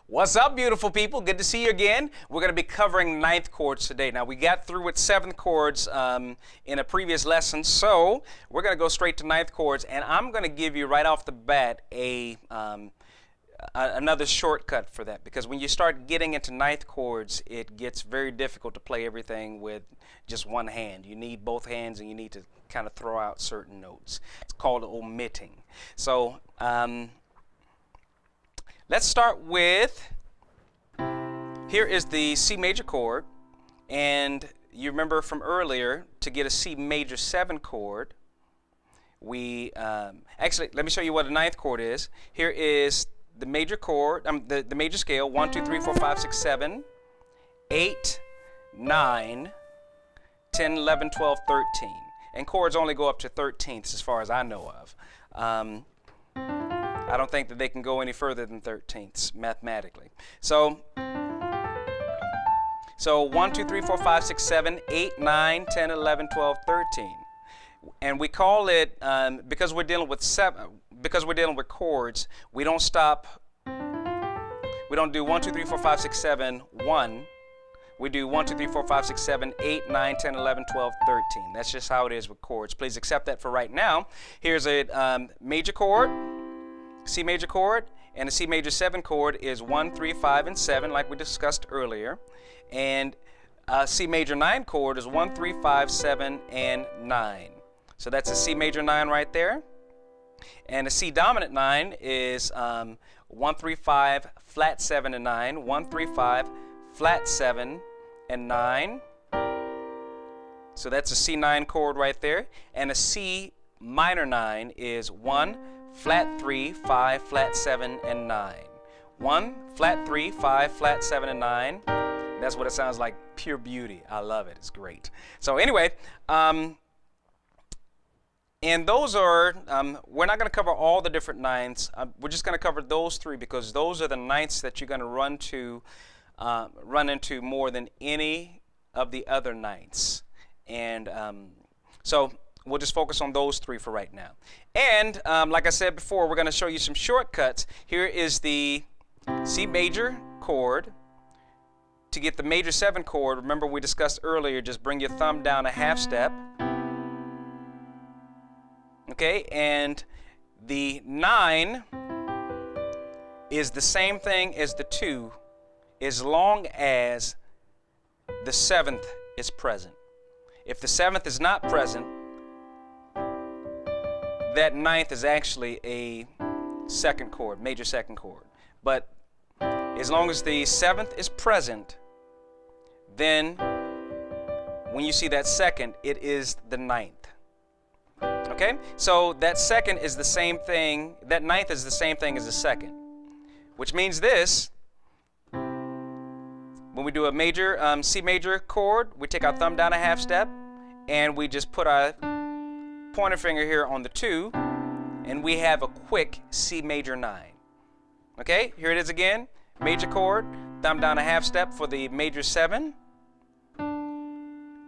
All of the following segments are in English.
What's up, beautiful people? Good to see you again. We're going to be covering ninth chords today. Now, we got through with seventh chords in a previous lesson, so we're going to go straight to ninth chords, and I'm going to give you right off the bat another shortcut for that, because when you start getting into ninth chords, it gets very difficult to play everything with just one hand. You need both hands, and you need to kind of throw out certain notes. It's called omitting. So let's start with, here is the C major chord, and you remember from earlier, to get a C major 7 chord, we, actually, let me show you what a ninth chord is. Here is the major chord, the major scale, 1, 2, 3, 4, 5, 6, 7, 8, 9, 10, 11, 12, 13. And chords only go up to 13ths as far as I know of. I don't think that they can go any further than 13ths mathematically. So 1, 2, 3, 4, 5, 6, 7, 8, 9, 10, 11, 12, 13. And we call it, because we're dealing with chords, we don't stop, we don't do 1, 2, 3, 4, 5, 6, 7, 1. We do 1, 2, 3, 4, 5, 6, 7, 8, 9, 10, 11, 12, 13. That's just how it is with chords. Please accept that for right now. Here's a major chord, C major chord, and a C major 7 chord is 1, 3, 5, and 7, like we discussed earlier. And a C major 9 chord is 1, 3, 5, 7, and 9. So that's a C major 9 right there. And a C dominant 9 is 1, 3, 5, flat 7, and 9. 1, 3, 5, flat 7, and 9. So that's a C9 chord right there. And a C minor 9 is 1, flat 3, 5, flat 7, and 9. 1, flat 3, 5, flat 7, and 9. That's what it sounds like. Pure beauty. I love it. It's great. So anyway, and those are, we're not going to cover all the different ninths. We're just going to cover those three, because those are the ninths that you're going to run into more than any of the other ninths. And so we'll just focus on those three for right now. And like I said before, we're going to show you some shortcuts. Here is the C major chord. To get the major 7 chord, remember we discussed earlier, just bring your thumb down a half step. Okay, and the 9 is the same thing as the 2 as long as the 7th is present. If the 7th is not present, that 9th is actually a 2nd chord, major 2nd chord. But as long as the 7th is present, then when you see that 2nd, it is the 9th. Okay? So that 2nd is the same thing, that 9th is the same thing as the 2nd. Which means this, when we do a major, C major chord, we take our thumb down a half step, and we just put our pointer finger here on the 2, and we have a quick C major 9. Okay? Here it is again. Major chord, thumb down a half step for the major 7.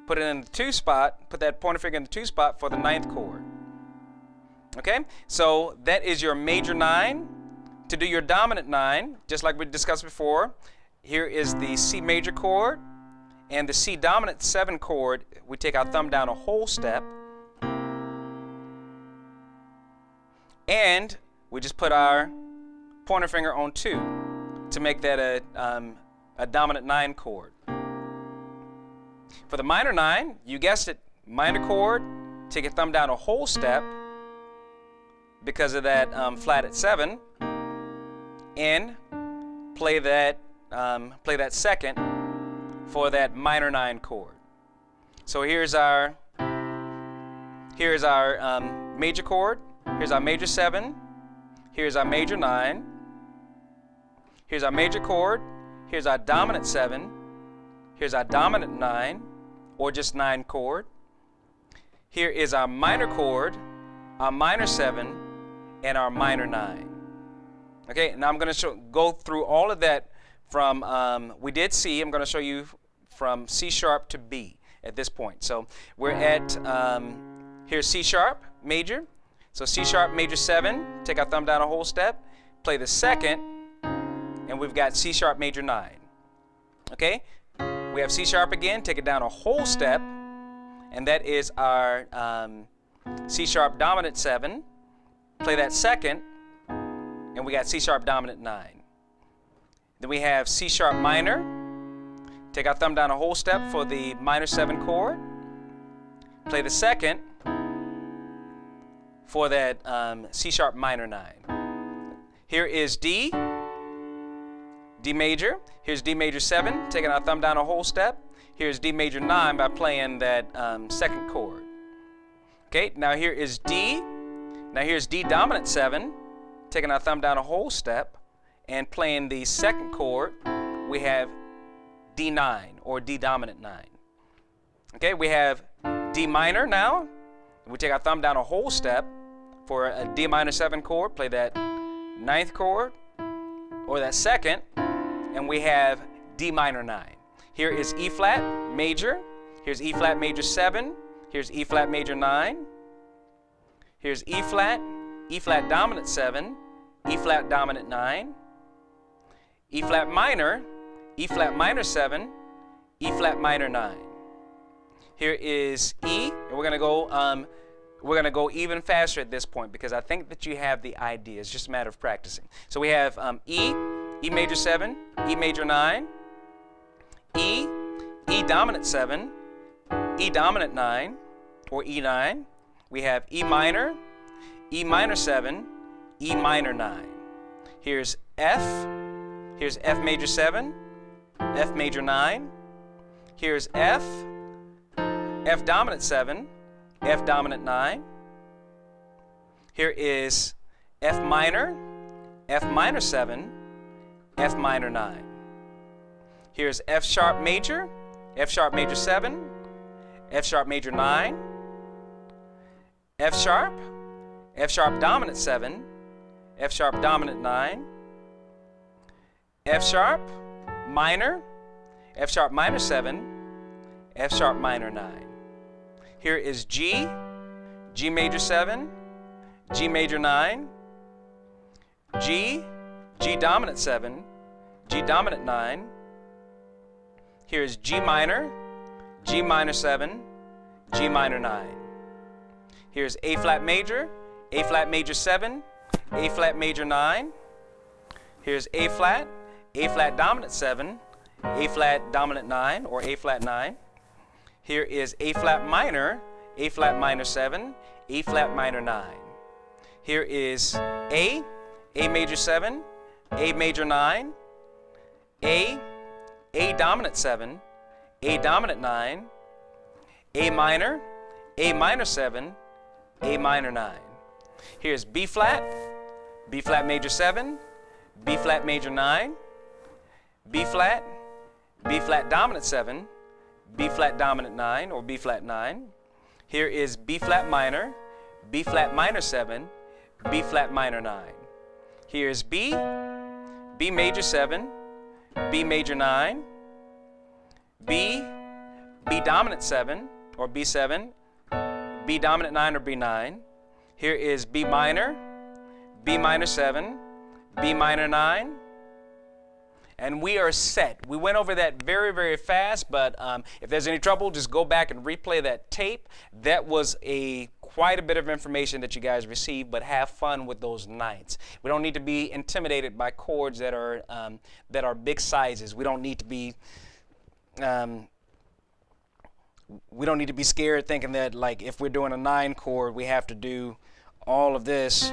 Put it in the 2 spot, put that pointer finger in the 2 spot for the 9th chord. Okay? So that is your major 9. To do your dominant 9, just like we discussed before, here is the C major chord and the C dominant 7 chord. We take our thumb down a whole step, and we just put our pointer finger on 2 to make that a dominant 9 chord. For the minor 9, you guessed it, minor chord, take your thumb down a whole step because of that flat at 7, and play that 2nd for that minor 9 chord. So here's our major chord, here's our major 7, here's our major 9, here's our major chord, here's our dominant 7, here's our dominant 9, or just 9 chord. Here is our minor chord, our minor 7, and our minor 9. Okay, now I'm going to go through all of that from, we did C, I'm going to show you from C sharp to B at this point. So we're at, here's C sharp, major. So C sharp, major 7, take our thumb down a whole step, play the 2nd, and we've got C sharp major 9. Okay, we have C sharp again, take it down a whole step, and that is our C sharp dominant 7. Play that second, and we got C sharp dominant 9. Then we have C sharp minor. Take our thumb down a whole step for the minor 7 chord. Play the second for that C sharp minor 9. Here is D, D major. Here's D major 7, taking our thumb down a whole step. Here's D major 9 by playing that second chord. Okay, now here is D. Now here's D dominant 7, taking our thumb down a whole step and playing the second chord. We have D9 or D dominant 9. Okay, we have D minor now. We take our thumb down a whole step for a D minor 7 chord, play that 9th chord or that second, and we have D minor 9. Here is E flat major. Here's E flat major 7. Here's E flat major 9. Here's E flat dominant 7, E flat dominant 9, E flat minor 7, E flat minor 9. Here is E, and we're gonna go even faster at this point because I think that you have the idea. It's just a matter of practicing. So we have E major 7, E major 9, E dominant 7, E dominant 9, or E9. We have E minor 7, E minor 9. Here's F major 7, F major 9. Here's F dominant 7, F dominant 9. Here is F minor 7, F minor 9. Here's F sharp major 7, F sharp major 9, F sharp dominant 7, F sharp dominant 9, F sharp minor 7, F sharp minor 9. Here is G major 7, G major 9, G dominant 7, G dominant 9. Here is G minor 7, G minor 9. Here's A flat major 7, A flat major 9. Here's A flat dominant 7, A flat dominant 9, or A flat 9. Here is A flat minor 7, A flat minor 9. Here is A major 7, A major 9, A dominant 7, A dominant 9, A minor 7, A minor 9. Here's B flat major 7, B flat major 9, B flat dominant 7, B flat dominant 9, or B flat 9. Here is B flat minor 7, B flat minor 9. Here's B major 7, B major 9, B dominant 7, or B7, B dominant 9, or B9. Here is B minor 7, B minor 9. And we are set. We went over that very, very fast, but if there's any trouble, just go back and replay that tape. That was quite a bit of information that you guys received, but have fun with those ninths. We don't need to be intimidated by chords that are big sizes. We don't need to be scared thinking that, like, if we're doing a 9 chord, we have to do all of this,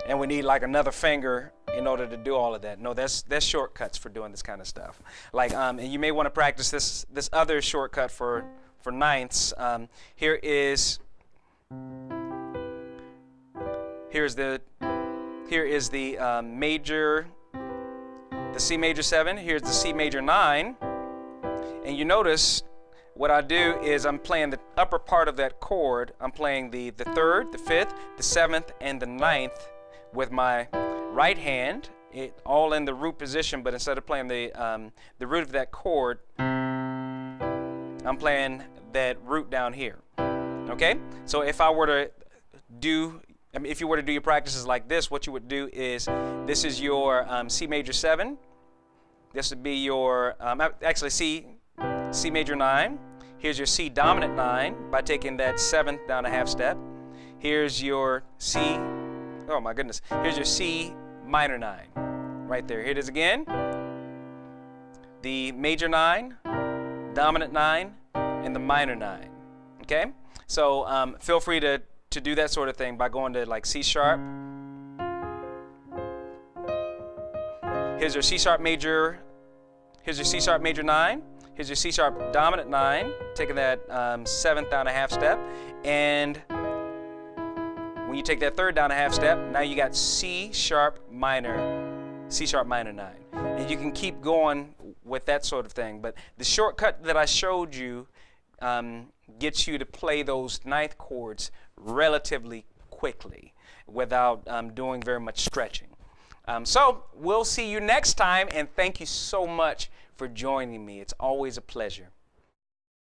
and we need like another finger in order to do all of that. No, there's shortcuts for doing this kind of stuff. Like, and you may want to practice this other shortcut for ninths. Here is the major, the C major 7. Here's the C major 9, and you notice what I do is I'm playing the upper part of that chord. I'm playing the 3rd, the 5th, the 7th, and the 9th with my right hand, all in the root position, but instead of playing the root of that chord, I'm playing that root down here. Okay? So if I were to do I mean, if you were to do your practices like this, what you would do is, this is your C major 7. This would be your, actually C major 9. Here's your C dominant 9 by taking that 7th down a half step. Here's your C, oh my goodness, here's your C minor 9. Right there. Here it is again. The major 9, dominant 9, and the minor 9. Okay? So feel free to do that sort of thing by going to like C sharp. Here's your C sharp major. Here's your C sharp major 9. Here's your C sharp dominant 9, taking that 7th down a half step. And when you take that 3rd down a half step, now you got C sharp minor 9. And you can keep going with that sort of thing. But the shortcut that I showed you gets you to play those 9th chords relatively quickly without doing very much stretching. So we'll see you next time, and thank you so much for joining me. It's always a pleasure.